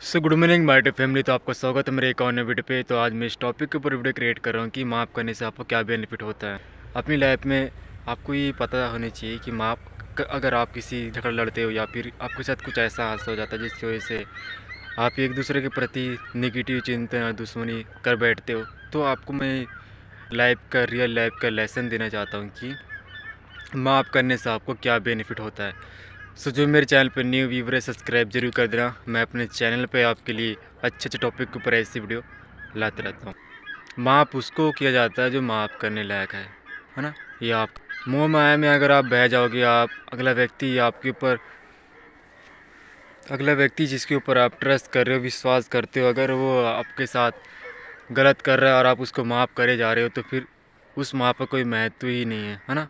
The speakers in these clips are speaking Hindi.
Good morning my dear family. तो आपका स्वागत है मेरे एक और नए वीडियो पे। तो आज मैं इस टॉपिक के ऊपर वीडियो क्रिएट कर रहा हूँ कि माफ़ करने से आपको क्या बेनिफिट होता है अपनी लाइफ में। आपको ये पता होनी चाहिए कि अगर आप किसी झगड़ा लड़ते हो या फिर आपके साथ कुछ ऐसा हादसा हो जाता है जिसकी वजह से आप एक दूसरे के प्रति नेगेटिव चिंतन और दुश्मनी कर बैठते हो, तो आपको मैं रियल लाइफ का लेसन देना चाहता हूँ कि माफ़ करने से आपको क्या बेनिफिट होता है। जो मेरे चैनल पर न्यू व्यूवर है, सब्सक्राइब जरूर कर देना। मैं अपने चैनल पे आपके लिए अच्छे अच्छे टॉपिक के ऊपर ऐसी वीडियो लाते रहता हूँ। माफ़ उसको किया जाता है जो माफ़ करने लायक है ना। ये आप मोह माया में अगर आप बह जाओगे, आप अगला व्यक्ति जिसके ऊपर आप ट्रस्ट कर रहे हो, विश्वास करते हो, अगर वो आपके साथ गलत कर रहा है और आप उसको माफ़ करे जा रहे हो, तो फिर उस माफ़ का कोई महत्व ही नहीं है ना।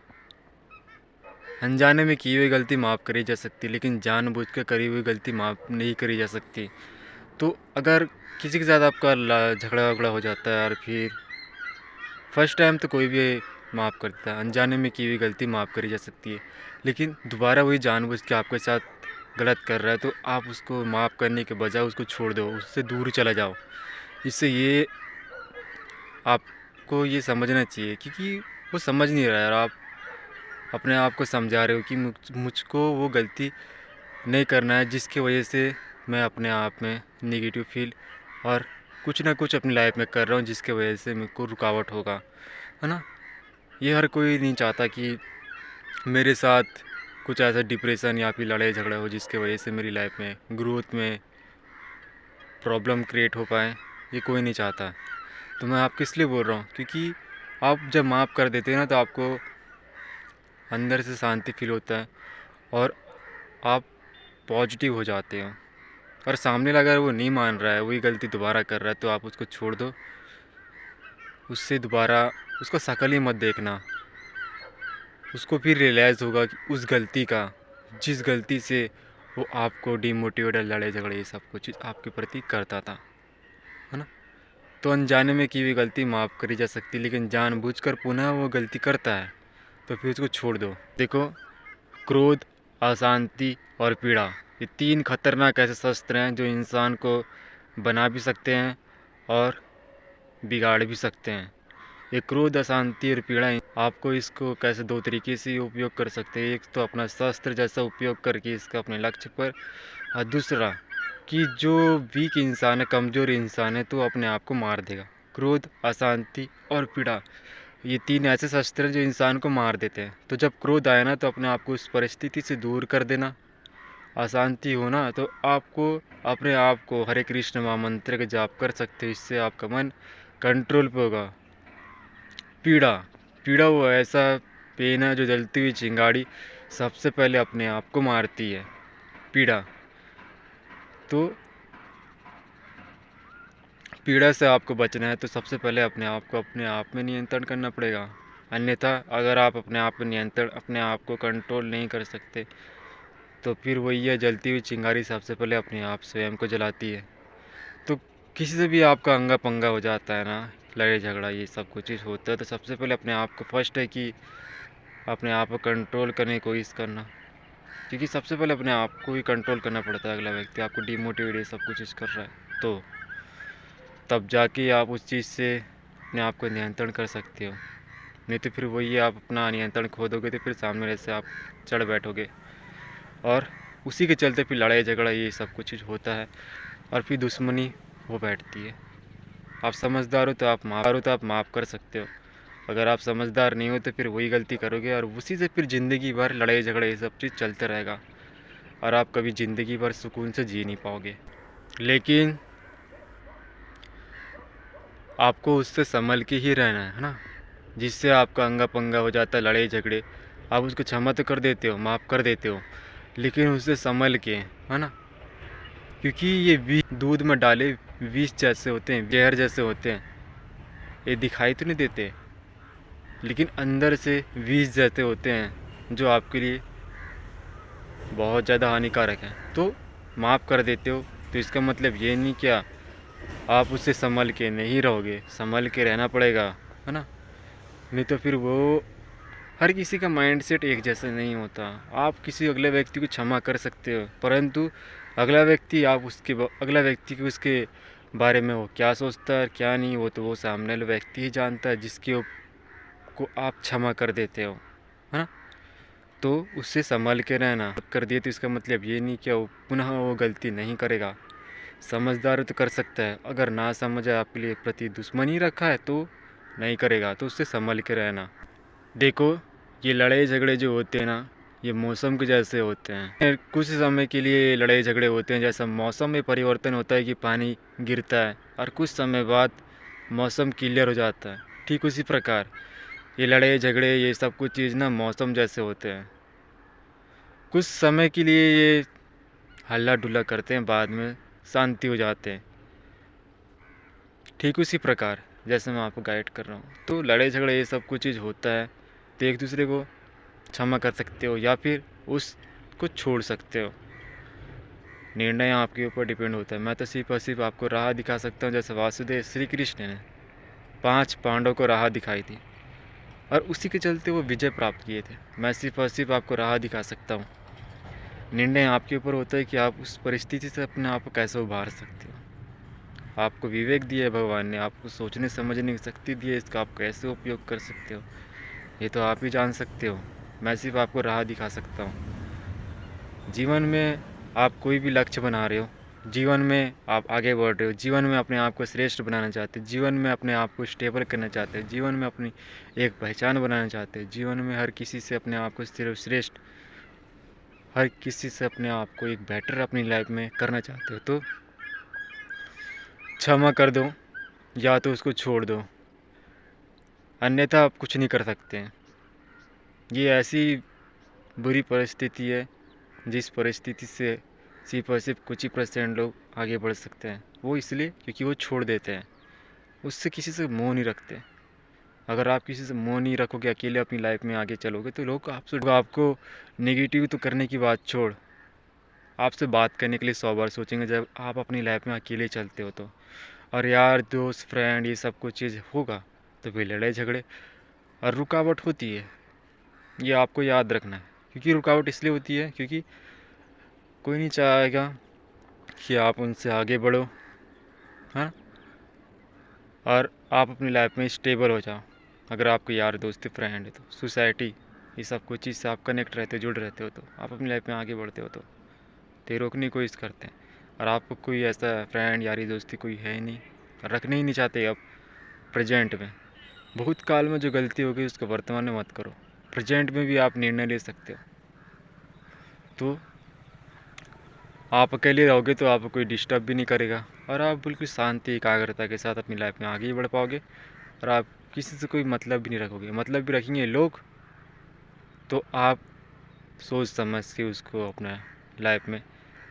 अनजाने में की हुई गलती माफ़ करी जा सकती, लेकिन जानबूझकर करी हुई गलती माफ़ नहीं करी जा सकती। तो अगर किसी के साथ आपका झगड़ा वगड़ा हो जाता है और फिर फर्स्ट टाइम तो कोई भी माफ़ करता है, अनजाने में की हुई गलती माफ़ करी जा सकती है, लेकिन दोबारा वही जानबूझ के आपके साथ गलत कर रहा है तो आप उसको माफ़ करने के बजाय उसको छोड़ दो, उससे दूर चला जाओ। इससे ये आपको ये समझना चाहिए क्योंकि वो समझ नहीं रहा है और आप अपने आप को समझा रहे हो कि मुझको वो गलती नहीं करना है जिसकी वजह से मैं अपने आप में नेगेटिव फील और कुछ ना कुछ अपनी लाइफ में कर रहा हूँ जिसके वजह से मेरे को रुकावट होगा, है ना। ये हर कोई नहीं चाहता कि मेरे साथ कुछ ऐसा डिप्रेशन या फिर लड़ाई झगड़ा हो जिसके वजह से मेरी लाइफ में ग्रोथ में प्रॉब्लम क्रिएट हो पाए। ये कोई नहीं चाहता। तो मैं आपको इसलिए बोल रहा हूँ क्योंकि आप जब माफ़ कर देते हैं ना तो आपको अंदर से शांति फील होता है और आप पॉजिटिव हो जाते हो। और सामने वाला अगर वो नहीं मान रहा है, वही गलती दोबारा कर रहा है, तो आप उसको छोड़ दो। उससे दोबारा उसका शक्ल ही मत देखना। उसको फिर रियलाइज़ होगा कि उस गलती का, जिस गलती से वो आपको डिमोटिवेट, लड़ाई झगड़े, ये सब कुछ आपके प्रति करता था, है ना। तो अनजाने में की हुई गलती माफ़ करी जा सकती, लेकिन जानबूझकर पुनः वो गलती करता है तो फिर उसको छोड़ दो। देखो, क्रोध, अशांति और पीड़ा, ये तीन खतरनाक ऐसे शस्त्र हैं जो इंसान को बना भी सकते हैं और बिगाड़ भी सकते हैं। ये क्रोध, अशांति और पीड़ा, आपको इसको कैसे दो तरीके से उपयोग कर सकते हैं। एक तो अपना शस्त्र जैसा उपयोग करके इसका अपने लक्ष्य पर, और दूसरा कि जो वीक इंसान है, कमज़ोर इंसान है, तो अपने आप को मार देगा। क्रोध, अशांति और पीड़ा, ये तीन ऐसे शस्त्र हैं जो इंसान को मार देते हैं। तो जब क्रोध आए ना तो अपने आप को उस परिस्थिति से दूर कर देना। अशांति हो ना तो आपको अपने आप को हरे कृष्ण महामंत्र का जाप कर सकते हो, इससे आपका मन कंट्रोल पे होगा। पीड़ा, पीड़ा वो ऐसा पेन है जो जलती हुई चिंगारी सबसे पहले अपने आप को मारती है। पीड़ा, तो पीड़ा से आपको बचना है तो सबसे पहले अपने आप में नियंत्रण करना पड़ेगा। अन्यथा अगर आप अपने आप में नियंत्रण, अपने आप को कंट्रोल नहीं कर सकते, तो फिर वही है, जलती हुई चिंगारी सबसे पहले अपने आप स्वयं को जलाती है। तो किसी से भी आपका अंगा पंगा हो जाता है ना, लड़ाई झगड़ा ये सब कुछ चीज़ होता है, तो सबसे पहले अपने आप को फर्स्ट है कि अपने आप को कंट्रोल करने की कोशिश करना। क्योंकि सबसे पहले अपने आप को ही कंट्रोल करना पड़ता है। अगला व्यक्ति आपको डिमोटिवेट ये सब कुछ चीज़ कर रहा है तो तब जाके आप उस चीज़ से अपने आप को नियंत्रण कर सकते हो। नहीं तो फिर वही है, आप अपना नियंत्रण खो दोगे तो फिर सामने वाले से आप चढ़ बैठोगे और उसी के चलते फिर लड़ाई झगड़ा ये सब कुछ चीज़ होता है और फिर दुश्मनी हो बैठती है। आप समझदार हो तो आप माफ़ कर सकते हो। अगर आप समझदार नहीं हो तो फिर वही गलती करोगे और उसी से फिर ज़िंदगी भर लड़ाई झगड़ा ये सब चीज़ चलते रहेगा और आप कभी ज़िंदगी भर सुकून से जी नहीं पाओगे। लेकिन आपको उससे संभल के ही रहना है ना। जिससे आपका अंगा पंगा हो जाता है, लड़ाई झगड़े, आप उसको क्षमा तो कर देते हो, माफ़ कर देते हो, लेकिन उससे संभल के, है ना। क्योंकि ये विष दूध में डाले विष जैसे होते हैं, जहर जैसे होते हैं। ये दिखाई तो नहीं देते, लेकिन अंदर से विष जैसे होते हैं जो आपके लिए बहुत ज़्यादा हानिकारक है। तो माफ़ कर देते हो तो इसका मतलब ये नहीं क्या आप उससे संभल के नहीं रहोगे, संभल के रहना पड़ेगा, है ना। नहीं तो फिर वो, हर किसी का माइंडसेट एक जैसा नहीं होता। आप किसी अगले व्यक्ति को क्षमा कर सकते हो, परंतु अगला व्यक्ति को उसके बारे में वो क्या सोचता है क्या नहीं, वो तो वो सामने वाला व्यक्ति ही जानता है, को आप क्षमा कर देते हो, है ना। तो उससे संभल के रहना। कर दिए तो इसका मतलब ये नहीं कि वो पुनः वो गलती नहीं करेगा। समझदार तो कर सकता है, अगर ना समझे आपके लिए प्रति दुश्मनी रखा है तो नहीं करेगा, तो उससे संभल के रहना। देखो, ये लड़ाई झगड़े जो होते हैं ना, ये मौसम के जैसे होते हैं। कुछ समय के लिए लड़ाई झगड़े होते हैं, जैसा मौसम में परिवर्तन होता है कि पानी गिरता है और कुछ समय बाद मौसम क्लियर हो जाता है, ठीक उसी प्रकार ये लड़ाई झगड़े ये सब कुछ चीज़ ना मौसम जैसे होते हैं। कुछ समय के लिए ये हल्ला डुल्ला करते हैं, बाद में शांति हो जाते हैं, ठीक उसी प्रकार जैसे मैं आपको गाइड कर रहा हूँ। तो लड़ाई झगड़े ये सब कुछ चीज़ होता है, तो एक दूसरे को क्षमा कर सकते हो या फिर उसको छोड़ सकते हो। निर्णय आपके ऊपर डिपेंड होता है। मैं तो सिर्फ और सिर्फ आपको राह दिखा सकता हूँ, जैसे वासुदेव श्री कृष्ण ने 5 पांडवों को राह दिखाई थी और उसी के चलते वो विजय प्राप्त किए थे। मैं सिर्फ और सिर्फ आपको राह दिखा सकता हूँ। निर्णय आपके ऊपर होता है कि आप उस परिस्थिति से अपने आप को कैसे उभार सकते हो। आपको विवेक दिया है भगवान ने, आपको सोचने समझने की शक्ति दी है, इसका आप कैसे उपयोग कर सकते हो ये तो आप ही जान सकते हो। मैं सिर्फ आपको राह दिखा सकता हूँ। जीवन में आप कोई भी लक्ष्य बना रहे हो, जीवन में आप आगे बढ़ रहे हो, जीवन में अपने आप को श्रेष्ठ बनाना चाहते हो, जीवन में अपने आप को स्टेबल करना चाहते हो, जीवन में अपनी एक पहचान बनाना चाहते हो, जीवन में हर किसी से अपने आप को सिर्फ श्रेष्ठ, हर किसी से अपने आप को एक बेटर अपनी लाइफ में करना चाहते हो, तो क्षमा कर दो या तो उसको छोड़ दो, अन्यथा आप कुछ नहीं कर सकते हैं। ये ऐसी बुरी परिस्थिति है जिस परिस्थिति से सिर्फ और सिर्फ कुछ ही % लोग आगे बढ़ सकते हैं। वो इसलिए क्योंकि वो छोड़ देते हैं, उससे किसी से मोह नहीं रखते। अगर आप किसी से मोह नहीं रखोगे, अकेले अपनी लाइफ में आगे चलोगे, तो लोग आपको नेगेटिव तो करने की बात छोड़, आपसे बात करने के लिए 100 बार सोचेंगे जब आप अपनी लाइफ में अकेले चलते हो तो। और यार दोस्त फ्रेंड ये सब कुछ चीज़ होगा तो फिर लड़ाई झगड़े और रुकावट होती है, ये आपको याद रखना है। क्योंकि रुकावट इसलिए होती है क्योंकि कोई नहीं चाहेगा कि आप उनसे आगे बढ़ो, हाँ, और आप अपनी लाइफ में स्टेबल हो जाओ। अगर आपके यार दोस्त फ्रेंड है तो सोसाइटी ये सब कुछ चीज़ से आप कनेक्ट रहते हो, जुड़ रहते हो, तो आप अपनी लाइफ में आगे बढ़ते हो, तो ये रोकने की कोशिश करते हैं। और आपको कोई ऐसा फ्रेंड यारी दोस्ती कोई है ही नहीं, रखने ही नहीं चाहते अब प्रेजेंट में। भूतकाल में जो गलती हो गई उसको वर्तमान में मत करो, प्रेजेंट में भी आप निर्णय ले सकते हो। तो आप अकेले रहोगे तो आपको कोई डिस्टर्ब भी नहीं करेगा और आप बिल्कुल शांति एकाग्रता के साथ अपनी लाइफ में आगे ही बढ़ पाओगे। और आप किसी से कोई मतलब भी नहीं रखोगे, मतलब भी रखेंगे लोग तो आप सोच समझ के उसको अपना लाइफ में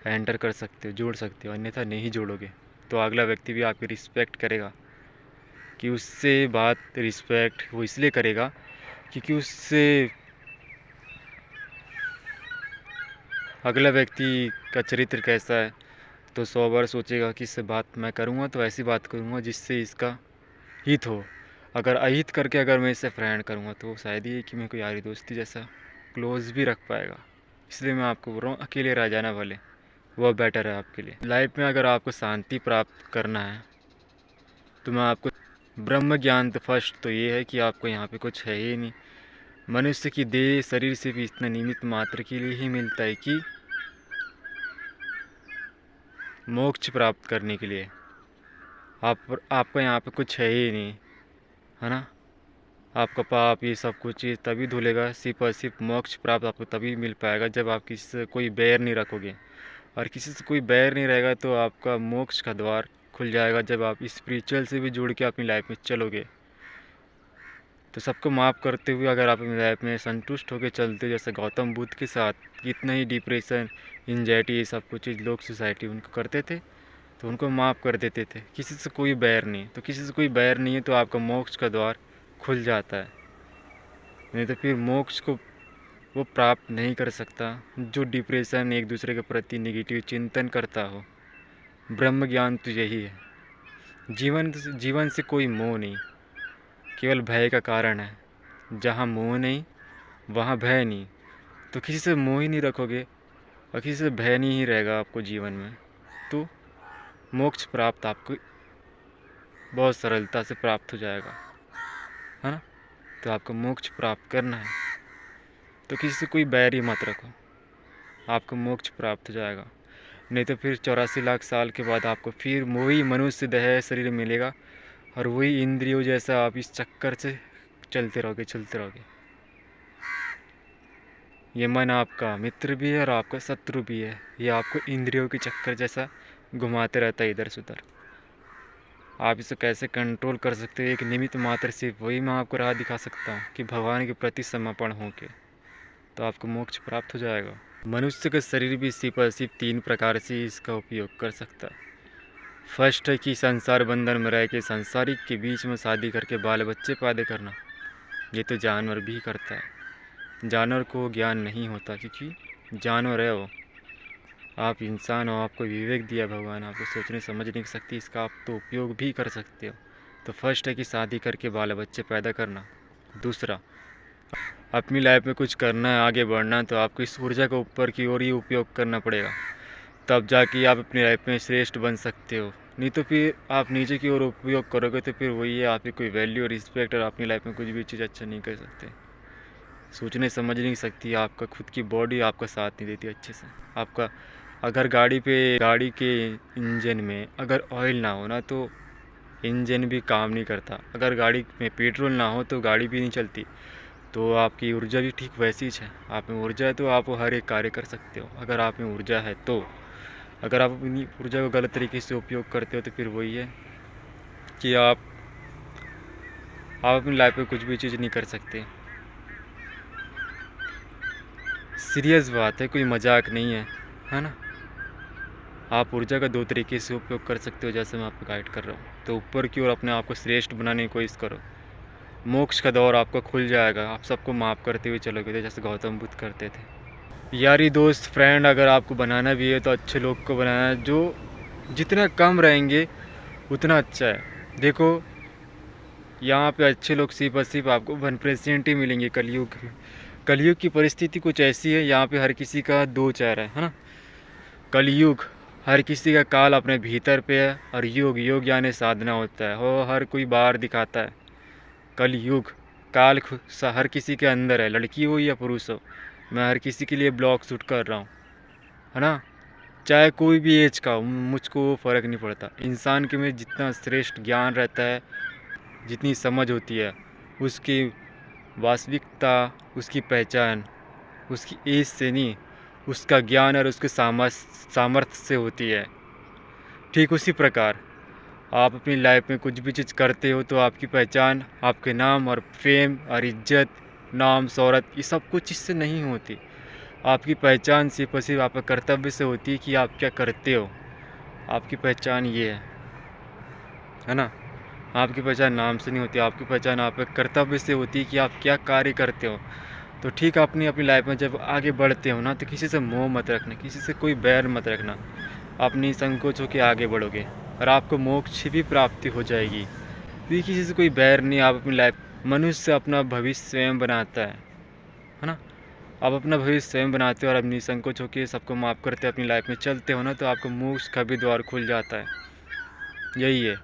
एंटर कर सकते हो, जोड़ सकते हो, अन्यथा नहीं जोड़ोगे तो अगला व्यक्ति भी आपकी रिस्पेक्ट करेगा। कि उससे बात रिस्पेक्ट वो इसलिए करेगा क्योंकि उससे अगला व्यक्ति का चरित्र कैसा है, तो 100 बार सोचेगा कि इससे बात मैं करूँगा तो ऐसी बात करूँगा जिससे इसका हित हो। अगर अहित करके अगर मैं इससे फ्रेंड करूँगा तो शायद ही कि मैं कोई यारी दोस्ती जैसा क्लोज भी रख पाएगा। इसलिए मैं आपको बोल रहा हूँ अकेले रह जाना भले, वह बेटर है आपके लिए। लाइफ में अगर आपको शांति प्राप्त करना है तो मैं आपको ब्रह्म ज्ञान तो फर्स्ट तो ये है कि आपको यहाँ पे कुछ है ही नहीं। मनुष्य की देह शरीर से भी इतना निमित्त मात्र के लिए ही मिलता है कि मोक्ष प्राप्त करने के लिए। आपको यहाँ पे कुछ है ही नहीं, है ना। आपका पाप ये सब कुछ चीज़ तभी धुलेगा, सिर्फ और सिर्फ मोक्ष प्राप्त आपको तभी मिल पाएगा जब आप किसी से कोई बैर नहीं रखोगे। और किसी से कोई बैर नहीं रहेगा तो आपका मोक्ष का द्वार खुल जाएगा जब आप स्पिरिचुअल से भी जुड़ के अपनी लाइफ में चलोगे। तो सबको माफ़ करते हुए अगर आप अपनी लाइफ में संतुष्ट होकर चलते, जैसे गौतम बुद्ध के साथ कितना ही डिप्रेशन एंजाइटी ये सब कुछ चीज़ लोग सोसाइटी उनको करते थे तो उनको माफ़ कर देते थे। किसी से कोई बैर नहीं, तो किसी से कोई बैर नहीं है तो आपका मोक्ष का द्वार खुल जाता है। नहीं तो फिर मोक्ष को वो प्राप्त नहीं कर सकता जो डिप्रेशन एक दूसरे के प्रति नेगेटिव चिंतन करता हो। ब्रह्म ज्ञान तो यही है। जीवन से कोई मोह नहीं, केवल भय का कारण है। जहाँ मोह नहीं वहाँ भय नहीं। तो किसी से मोह ही नहीं रखोगे और किसी से भय नहीं ही रहेगा आपको जीवन में, तो मोक्ष प्राप्त आपको बहुत सरलता से प्राप्त हो जाएगा, है ना। तो आपको मोक्ष प्राप्त करना है तो किसी से कोई बैर ही मत रखो, आपको मोक्ष प्राप्त हो जाएगा। नहीं तो फिर 84 लाख साल के बाद आपको फिर वही मनुष्य देह शरीर मिलेगा और वही इंद्रियों जैसा आप इस चक्कर से चलते रहोगे। ये मन आपका मित्र भी है और आपका शत्रु भी है। ये आपको इंद्रियों के चक्कर जैसा घुमाते रहता है इधर से उधर। आप इसे कैसे कंट्रोल कर सकते हो, एक निमित्त मात्र से वही मैं आपको राह दिखा सकता हूँ कि भगवान के प्रति समर्पण होके तो आपको मोक्ष प्राप्त हो जाएगा। मनुष्य का शरीर भी सिर्फ 3 प्रकार से इसका उपयोग कर सकता है। फर्स्ट है कि संसार बंधन में रह के संसारिक के बीच में शादी करके बाल बच्चे पैदा करना। ये तो जानवर भी करता है। जानवर को ज्ञान नहीं होता क्योंकि जानवर है वो, आप इंसान हो, आपको विवेक दिया भगवान, आपको सोचने समझने की शक्ति, इसका आप तो उपयोग भी कर सकते हो। तो फर्स्ट है कि शादी करके बाल बच्चे पैदा करना। दूसरा, अपनी लाइफ में कुछ करना है, आगे बढ़ना है, तो आपको इस ऊर्जा को ऊपर की ओर ही उपयोग करना पड़ेगा, तब जाके आप अपनी लाइफ में श्रेष्ठ बन सकते हो। नहीं तो फिर आप नीचे की ओर उपयोग करोगे तो फिर वही है, आपकी कोई वैल्यू और रिस्पेक्ट और अपनी लाइफ में कुछ भी चीज़ अच्छा नहीं कर सकते। सोचने समझने की शक्ति, आपका खुद की बॉडी आपका साथ नहीं देती अच्छे से। आपका अगर गाड़ी के इंजन में अगर ऑयल ना हो ना तो इंजन भी काम नहीं करता। अगर गाड़ी में पेट्रोल ना हो तो गाड़ी भी नहीं चलती। तो आपकी ऊर्जा भी ठीक वैसी ही है। आप में ऊर्जा है तो आप हर एक कार्य कर सकते हो। अगर आप में ऊर्जा है तो, अगर आप अपनी ऊर्जा को गलत तरीके से उपयोग करते हो तो फिर वही है कि आप अपनी लाइफ में कुछ भी चीज़ नहीं कर सकते। सीरियस बात है, कोई मजाक नहीं है ना। आप ऊर्जा का 2 तरीके से उपयोग कर सकते हो, जैसे मैं आपको गाइड कर रहा हूँ। तो ऊपर की ओर अपने आप को श्रेष्ठ बनाने की कोशिश करो, मोक्ष का दौर आपका खुल जाएगा। आप सबको माफ़ करते हुए चलोगे तो जैसे गौतम बुद्ध करते थे। यारी दोस्त फ्रेंड अगर आपको बनाना भी है तो अच्छे लोग को बनाना है, जो जितना कम रहेंगे उतना अच्छा है। देखो यहाँ पे अच्छे लोग सिर्फ और सिर्फ आपको 1% ही मिलेंगे कलयुग में। कलयुग की परिस्थिति कुछ ऐसी है, यहाँ पे हर किसी का 2 चेहरा है ना। कलयुग, हर किसी का काल अपने भीतर पे है और योग यानी साधना होता है, वो हर कोई बाहर दिखाता है। कलयुग काल हर किसी के अंदर है, लड़की हो या पुरुष हो। मैं हर किसी के लिए ब्लॉग शूट कर रहा हूँ, है ना। चाहे कोई भी एज का हो, मुझको फ़र्क नहीं पड़ता। इंसान के में जितना श्रेष्ठ ज्ञान रहता है, जितनी समझ होती है, उसकी वास्तविकता, उसकी पहचान उसकी एज से नहीं, उसका ज्ञान और उसके सामर्थ्य से होती है। ठीक उसी प्रकार आप अपनी लाइफ में कुछ भी चीज़ करते हो तो आपकी पहचान, आपके नाम और फेम और इज्जत, नाम शोहरत, ये सब कुछ इससे नहीं होती। आपकी पहचान सिर्फ और सिर्फ आपका कर्तव्य से होती है कि आप क्या करते हो। आपकी पहचान ये है ना। आपकी पहचान नाम से नहीं होती, आपकी पहचान आपके कर्तव्य से होती है कि आप क्या कार्य करते हो। तो ठीक अपनी लाइफ में जब आगे बढ़ते हो ना तो किसी से मोह मत रखना, किसी से कोई बैर मत रखना। अपनी संकोच होकर आगे बढ़ोगे और आपको मोक्ष भी प्राप्ति हो जाएगी। क्योंकि किसी से कोई बैर नहीं। आप अपनी लाइफ, मनुष्य अपना भविष्य स्वयं बनाता है ना। आप अपना भविष्य स्वयं बनाते हो और अपनी संकोच होकर सबको माफ़ करते अपनी लाइफ में चलते हो ना तो आपको मोक्ष का भी द्वार खुल जाता है। यही है।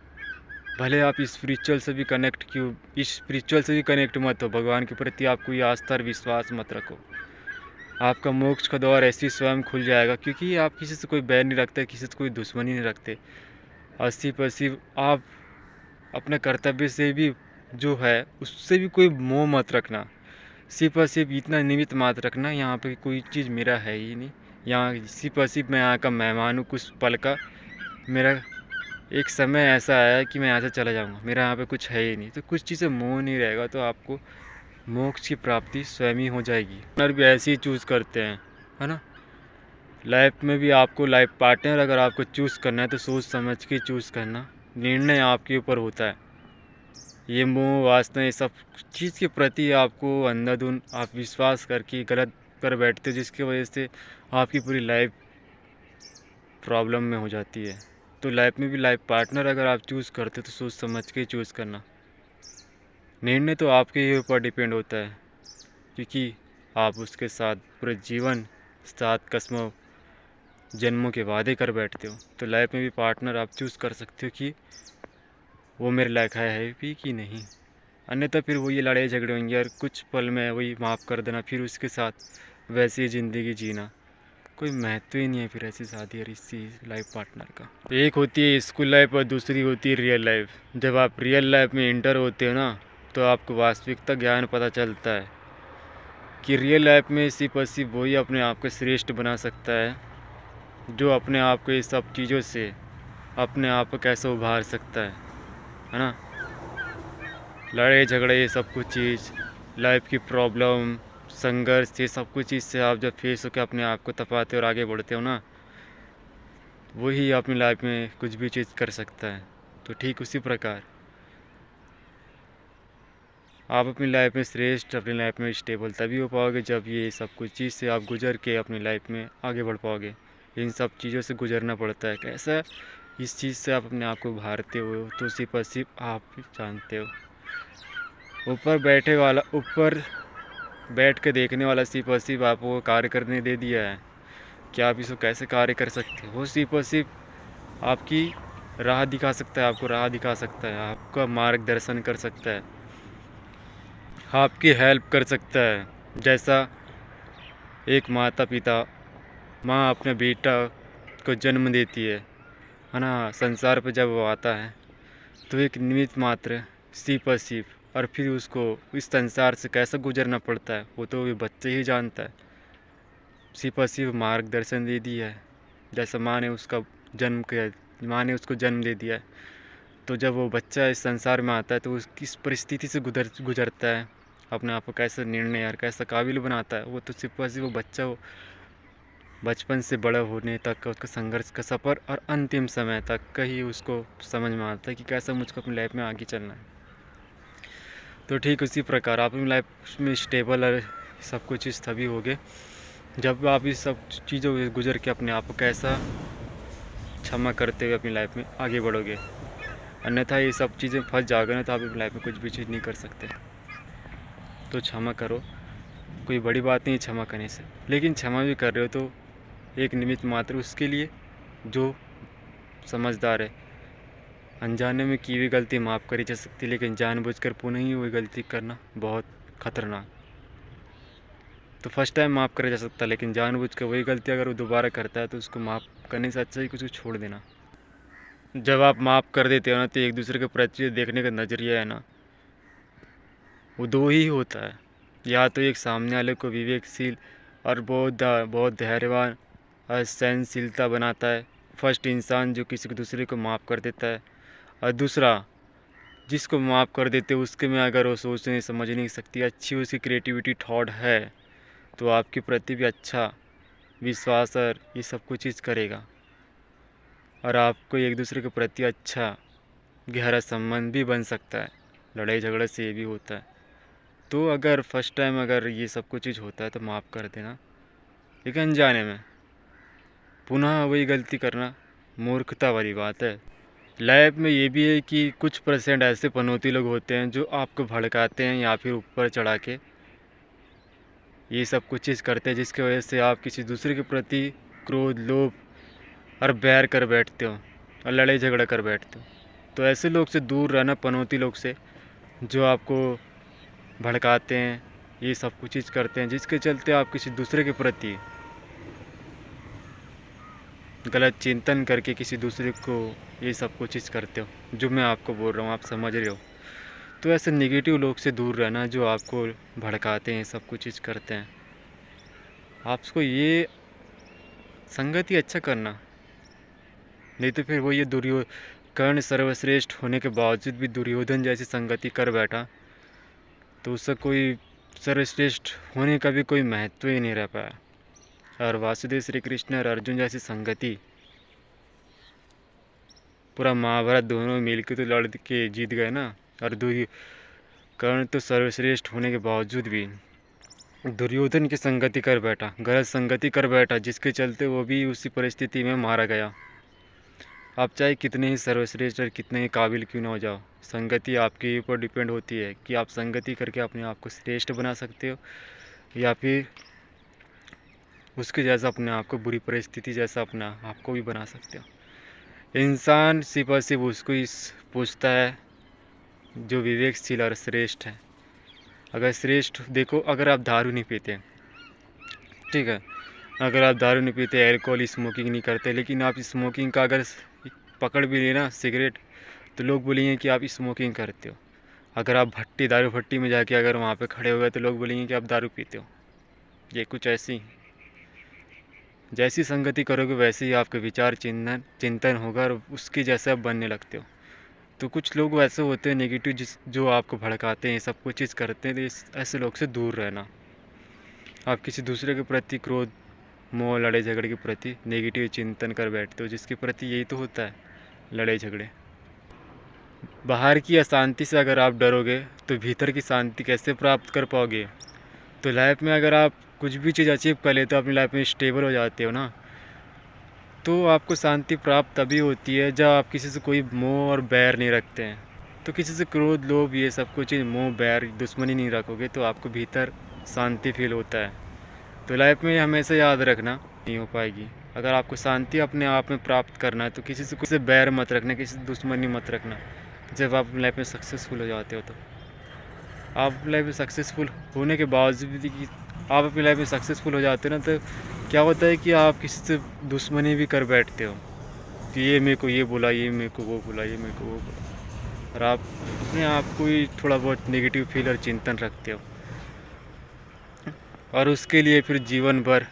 भले आप स्पिरिचुअल से भी कनेक्ट मत हो, भगवान के प्रति आप कोई आस्था और विश्वास मत रखो, आपका मोक्ष का द्वार ऐसे ही स्वयं खुल जाएगा। क्योंकि आप किसी से कोई बैर नहीं रखते, किसी से कोई दुश्मनी नहीं रखते। और सिर्फ आप अपने कर्तव्य से भी जो है उससे भी कोई मोह मत रखना। सिर्फ और सिर्फ इतना निमित्त मात्र रखना, यहाँ पे कोई चीज़ मेरा है ही नहीं। यहाँ सिर्फ और सिर्फ मैं यहाँ का मेहमान हूँ, कुछ पल का। मेरा एक समय ऐसा आया कि मैं यहाँ से चला जाऊँगा, मेरा यहाँ पे कुछ है ही नहीं। तो कुछ चीज़ें मोह नहीं रहेगा तो आपको मोक्ष की प्राप्ति स्वयं ही हो जाएगी। पार्टनर भी ऐसे ही चूज़ करते हैं, है ना। लाइफ में भी आपको लाइफ पार्टनर अगर आपको चूज़ करना है तो सोच समझ के चूज़ करना। निर्णय आपके ऊपर होता है। ये मोह वासना ये सब चीज़ के प्रति आपको अंधाधुन आप विश्वास करके गलत कर बैठते हो, जिसकी वजह से आपकी पूरी लाइफ प्रॉब्लम में हो जाती है। तो लाइफ में भी लाइफ पार्टनर अगर आप चूज़ करते हो तो सोच समझ के चूज़ करना। निर्णय तो आपके ही ऊपर डिपेंड होता है, क्योंकि आप उसके साथ पूरे जीवन साथ कसमों जन्मों के वादे कर बैठते हो, तो लाइफ में भी पार्टनर आप चूज़ कर सकते हो कि वो मेरे लायक है भी कि नहीं। अन्यथा फिर वही लड़ाई झगड़े होंगे और कुछ पल में वही माफ़ कर देना, फिर उसके साथ वैसी ज़िंदगी जीना, कोई महत्व ही नहीं है फिर ऐसी शादी और इसी लाइफ पार्टनर का। एक होती है स्कूल लाइफ और दूसरी होती है रियल लाइफ। जब आप रियल लाइफ में इंटर होते हो ना, तो आपको वास्तविकता ज्ञान पता चलता है कि रियल लाइफ में सिर्फ और सिर्फ वही अपने आप को श्रेष्ठ बना सकता है जो अपने आप को ये सब चीज़ों से अपने आप को कैसे उभार सकता है ना। लड़ाई झगड़े ये सब कुछ चीज़, लाइफ की प्रॉब्लम, संघर्ष, ये सब कुछ चीज़ से आप जब फेस होकर अपने आप को तपाते और आगे बढ़ते हो ना, वही अपनी लाइफ में कुछ भी चीज़ कर सकता है। तो ठीक उसी प्रकार आप अपनी लाइफ में श्रेष्ठ, अपनी लाइफ में स्टेबल तभी हो पाओगे जब ये सब कुछ चीज़ से आप गुजर के अपनी लाइफ में आगे बढ़ पाओगे। इन सब चीज़ों से गुजरना पड़ता है। कैसा इस चीज़ से आप अपने आप को उभारते हो तो सिर्फ और सिर्फ आप जानते हो। ऊपर बैठ के देखने वाला सिर्फ और सिर्फ आपको कार्य करने दे दिया है कि आप इसको कैसे कार्य कर सकते हो। वो सिर्फ और सिर्फ आपकी राह दिखा सकता है, आपको राह दिखा सकता है, आपका मार्गदर्शन कर सकता है, आपकी हेल्प कर सकता है। जैसा एक माता पिता, माँ अपने बेटा को जन्म देती है ना, संसार पर जब वो आता है तो एक निमित्त मात्र सिर्फ और सिर्फ, और फिर उसको इस संसार से कैसे गुजरना पड़ता है वो तो बच्चे ही जानता है। सिर्फ और सिर्फ मार्गदर्शन दे दिया है। जैसा माँ ने उसको जन्म दे दिया है, तो जब वो बच्चा इस संसार में आता है तो वो किस परिस्थिति से गुजरता है, अपने आप को कैसे निर्णय और कैसा काबिल बनाता है, वो तो सिर्फ और सिर्फ वो बच्चा हो बचपन से बड़ा होने तक का उसका संघर्ष का सफ़र और अंतिम समय तक का ही उसको समझ में आता है कि कैसा मुझको अपनी लाइफ में आगे चलना है। तो ठीक उसी प्रकार आप अपनी लाइफ में स्टेबल और सब कुछ चीज़ तभी होगे जब आप इस सब चीज़ों से गुजर के अपने आप को कैसा क्षमा करते हुए अपनी लाइफ में आगे बढ़ोगे। अन्यथा ये सब चीज़ें फंस जाओगे ना, तो आप अपनी लाइफ में कुछ भी चीज़ नहीं कर सकते। तो क्षमा करो, कोई बड़ी बात नहीं क्षमा करने से, लेकिन क्षमा भी कर रहे हो तो एक निमित्त मात्र उसके लिए जो समझदार है। अनजाने में की हुई गलती माफ़ करी जा सकती है, लेकिन जानबूझकर पुनः ही वही गलती करना बहुत खतरनाक। तो फर्स्ट टाइम माफ़ करा जा सकता है, लेकिन जानबूझकर वही गलती अगर वो दोबारा करता है तो उसको माफ़ करने से अच्छा ही कुछ छोड़ देना। जब आप माफ़ कर देते हो ना, तो एक दूसरे के प्रति देखने का नज़रिया है ना, वो दो ही होता है। या तो एक सामने वाले को विवेकशील और बहुत धैर्यवान और सहनशीलता बनाता है, फर्स्ट इंसान जो किसी को दूसरे को माफ़ कर देता है, और दूसरा जिसको माफ़ कर देते उसके में अगर वो सोचने समझने की शक्ति अच्छी, उसकी क्रिएटिविटी थॉट है, तो आपके प्रति भी अच्छा विश्वास और ये सब कुछ चीज़ करेगा, और आपको एक दूसरे के प्रति अच्छा गहरा संबंध भी बन सकता है। लड़ाई झगड़े से ये भी होता है। तो अगर फर्स्ट टाइम अगर ये सब कुछ चीज़ होता है तो माफ़ कर देना, लेकिन अनजाने में पुनः वही गलती करना मूर्खता वाली बात है। लाइफ में ये भी है कि कुछ परसेंट ऐसे पनौती लोग होते हैं जो आपको भड़काते हैं या फिर ऊपर चढ़ा के ये सब कुछ चीज़ करते हैं, जिसकी वजह से आप किसी दूसरे के प्रति क्रोध, लोभ और बैर कर बैठते हो और लड़ाई झगड़ा कर बैठते हो। तो ऐसे लोग से दूर रहना, पनौती लोग से जो आपको भड़काते हैं, ये सब कुछ चीज़ करते हैं, जिसके चलते आप किसी दूसरे के प्रति गलत चिंतन करके किसी दूसरे को ये सब कुछ चीज़ करते हो, जो मैं आपको बोल रहा हूँ आप समझ रहे हो। तो ऐसे नेगेटिव लोग से दूर रहना जो आपको भड़काते हैं, सब कुछ चीज़ करते हैं। आपको ये संगति अच्छा करना, नहीं तो फिर वो ये कर्ण सर्वश्रेष्ठ होने के बावजूद भी दुर्योधन जैसी संगति कर बैठा, तो उससे कोई सर्वश्रेष्ठ होने का भी कोई महत्व ही नहीं रह पाया। और वासुदेव श्री कृष्ण और अर्जुन जैसी संगति, पूरा महाभारत दोनों मिल के तो लड़ के जीत गए ना। और कर्ण तो सर्वश्रेष्ठ होने के बावजूद भी दुर्योधन की संगति कर बैठा, गलत संगति कर बैठा, जिसके चलते वो भी उसी परिस्थिति में मारा गया। आप चाहे कितने ही सर्वश्रेष्ठ और कितने ही काबिल क्यों ना हो जाओ, संगति आपके ऊपर डिपेंड होती है कि आप संगति करके अपने आप को श्रेष्ठ बना सकते हो या फिर उसके जैसा अपने आप को, बुरी परिस्थिति जैसा अपने आप को भी बना सकते हो। इंसान सिर्फ और सिर्फ उसको ही पूछता है जो विवेकशील और श्रेष्ठ है। अगर श्रेष्ठ देखो, अगर आप दारू नहीं पीते, ठीक है, अगर आप दारू नहीं पीते, अल्कोहल, स्मोकिंग नहीं करते, लेकिन आप स्मोकिंग का अगर पकड़ भी लेना सिगरेट, तो लोग बोलेंगे कि आप स्मोकिंग करते हो। अगर आप दारू भट्टी में जाके अगर वहाँ पे खड़े हो गए तो लोग बोलेंगे कि आप दारू पीते हो। ये कुछ ऐसी ही, जैसी संगति करोगे वैसे ही आपके विचार चिंतन होगा और उसके जैसे आप बनने लगते हो। तो कुछ लोग वैसे होते हैं नेगेटिव, जो आपको भड़काते हैं, सब कुछ चीज़ करते हैं, तो ऐसे लोग से दूर रहना। आप किसी दूसरे के प्रति क्रोध, मोह, लड़ाई झगड़े के प्रति नेगेटिव चिंतन कर बैठते हो, जिसके प्रति यही तो होता है, लड़ाई झगड़े। बाहर की अशांति से अगर आप डरोगे तो भीतर की शांति कैसे प्राप्त कर पाओगे। तो लाइफ में अगर आप कुछ भी चीज़ अचीव कर लेते हो, अपनी लाइफ में स्टेबल हो जाते हो ना, तो आपको शांति प्राप्त तभी होती है जब आप किसी से कोई मोह और बैर नहीं रखते हैं। तो किसी से क्रोध, लोभ, ये सब कुछ मोह, बैर, दुश्मनी नहीं रखोगे तो आपको भीतर शांति फील होता है। तो लाइफ में हमेशा याद रखना, नहीं हो पाएगी। अगर आपको शांति अपने आप में प्राप्त करना है तो किसी से बैर मत रखना, किसी से दुश्मनी मत रखना। जब आप लाइफ में सक्सेसफुल हो जाते हो तो आप लाइफ में सक्सेसफुल होने के बावजूद भी, आप अपनी लाइफ में सक्सेसफुल हो जाते हो ना, तो क्या होता है कि आप किसी से दुश्मनी भी कर बैठते हो कि ये मेरे को ये बोला, ये मेरे को वो बोला, ये मेरे को वो बोला, और आप अपने आप को ही थोड़ा बहुत नेगेटिव फील और चिंतन रखते हो। और उसके लिए फिर जीवन भर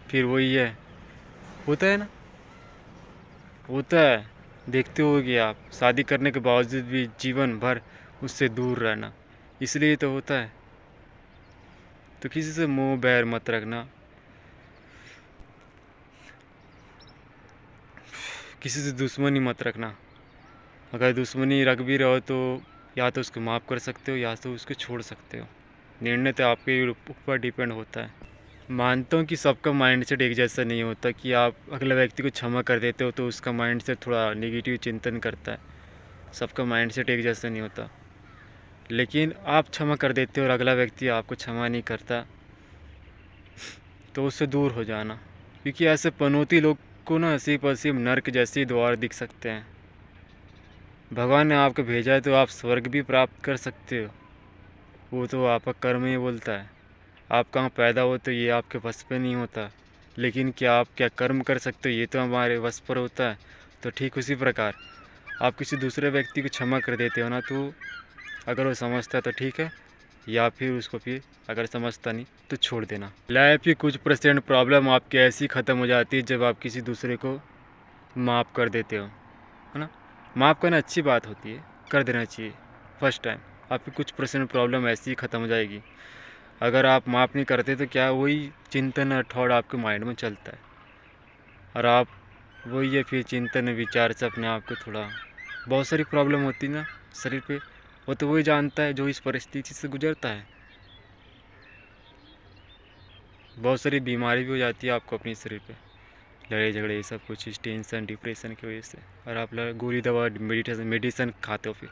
फिर वही है, होता है ना, होता है। देखते होगे आप, शादी करने के बावजूद भी जीवन भर उससे दूर रहना, इसलिए तो होता है। तो किसी से मोह बैर मत रखना, किसी से दुश्मनी मत रखना। अगर दुश्मनी रख भी रहो तो या तो उसको माफ़ कर सकते हो या तो उसको छोड़ सकते हो। निर्णय तो आपके ऊपर डिपेंड होता है। मानता हूँ कि सबका माइंडसेट एक जैसा नहीं होता कि आप अगले व्यक्ति को क्षमा कर देते हो तो उसका माइंडसेट थोड़ा नेगेटिव चिंतन करता है। सबका माइंडसेट एक जैसा नहीं होता, लेकिन आप क्षमा कर देते हो और अगला व्यक्ति आपको क्षमा नहीं करता तो उससे दूर हो जाना। क्योंकि ऐसे पनौती लोग को ना सिर्फ और सिर्फ नर्क जैसे द्वार दिख सकते हैं। भगवान ने आपको भेजा है तो आप स्वर्ग भी प्राप्त कर सकते हो, वो तो आपका कर्म ही बोलता है। आप कहाँ पैदा हो तो ये आपके बस पे नहीं होता, लेकिन क्या आप क्या कर्म कर सकते हो ये तो हमारे बस पर होता है। तो ठीक उसी प्रकार आप किसी दूसरे व्यक्ति को क्षमा कर देते हो ना, तो अगर वो समझता है तो ठीक है, या फिर उसको फिर अगर समझता नहीं तो छोड़ देना। लाइफ की कुछ % प्रॉब्लम आपकी ऐसी ख़त्म हो जाती है जब आप किसी दूसरे को माफ़ कर देते हो, है ना। माफ़ करना अच्छी बात होती है, कर देना चाहिए फर्स्ट टाइम। आपकी कुछ % प्रॉब्लम ऐसी ही ख़त्म हो जाएगी। अगर आप माफ़ नहीं करते तो क्या वही चिंतन और थॉट आपके माइंड में चलता है, और आप वही है फिर चिंतन विचार से अपने आप को थोड़ा, बहुत सारी प्रॉब्लम होती है ना शरीर पे, वो तो वही जानता है जो इस परिस्थिति से गुजरता है। बहुत सारी बीमारी भी हो जाती है आपको अपने शरीर पे, लड़ाई झगड़े, ये सब कुछ टेंशन डिप्रेशन की वजह से, और आप गोली दवा मेडिसिन खाते हो। फिर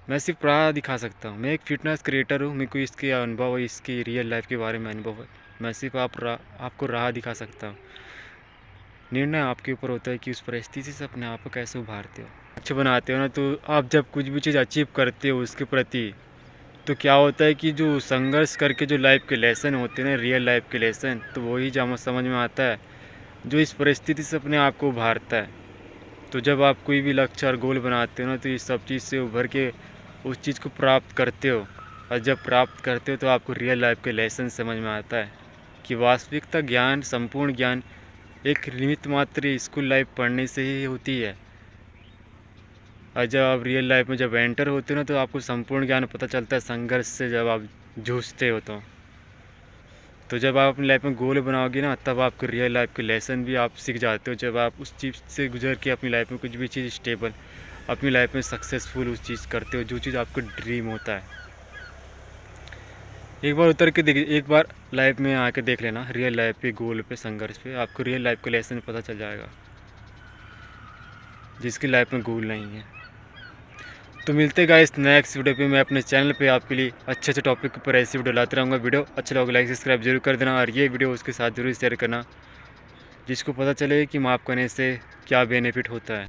मैं सिर्फ राह दिखा सकता हूँ, मैं एक फ़िटनेस क्रिएटर हूँ, मेरे को इसके अनुभव है, इसकी रियल लाइफ के बारे में अनुभव है। मैं सिर्फ आपको राह दिखा सकता हूँ। निर्णय आपके ऊपर होता है कि उस परिस्थिति से अपने आप को कैसे उभारते हो, अच्छा बनाते हो ना। तो आप जब कुछ भी चीज़ अचीव करते हो उसके प्रति, तो क्या होता है कि जो संघर्ष करके जो लाइफ के लेसन होते हैं ना, रियल लाइफ के लेसन, तो वही जब समझ में आता है जो इस परिस्थिति से अपने आप को उभारता है। तो जब आप कोई भी लक्ष्य और गोल बनाते हो ना, तो इस सब चीज़ से उभर के उस चीज़ को प्राप्त करते हो, और जब प्राप्त करते हो तो आपको रियल लाइफ के लेसन समझ में आता है कि वास्तविकता ज्ञान, संपूर्ण ज्ञान एक निमित्त मात्र स्कूल लाइफ पढ़ने से ही होती है। और जब आप रियल लाइफ में जब एंटर होते हो ना, तो आपको संपूर्ण ज्ञान पता चलता है संघर्ष से जब आप जूझते हो। तो जब आप अपनी लाइफ में गोल बनाओगे ना, तब आपको रियल लाइफ के लेसन भी आप सीख जाते हो। जब आप उस चीज़ से गुजर के अपनी लाइफ में कुछ भी चीज़ स्टेबल, अपनी लाइफ में सक्सेसफुल उस चीज़ करते हो जो चीज़ आपको ड्रीम होता है। एक बार उतर के देख, एक बार लाइफ में आके देख लेना, रियल लाइफ पे, गोल पे, संघर्ष पे, आपको रियल लाइफ का लेसन पता चल जाएगा, जिसकी लाइफ में गोल नहीं है। तो मिलते हैं गाइस नेक्स्ट वीडियो पे। मैं अपने चैनल पे आपके लिए अच्छे अच्छे टॉपिक पर ऐसी वीडियो लाते रहूँगा। वीडियो अच्छा लगा लाइक सब्सक्राइब जरूर कर देना, और ये वीडियो उसके साथ जरूर शेयर करना जिसको पता चले कि माफ़ करने से क्या बेनिफिट होता है।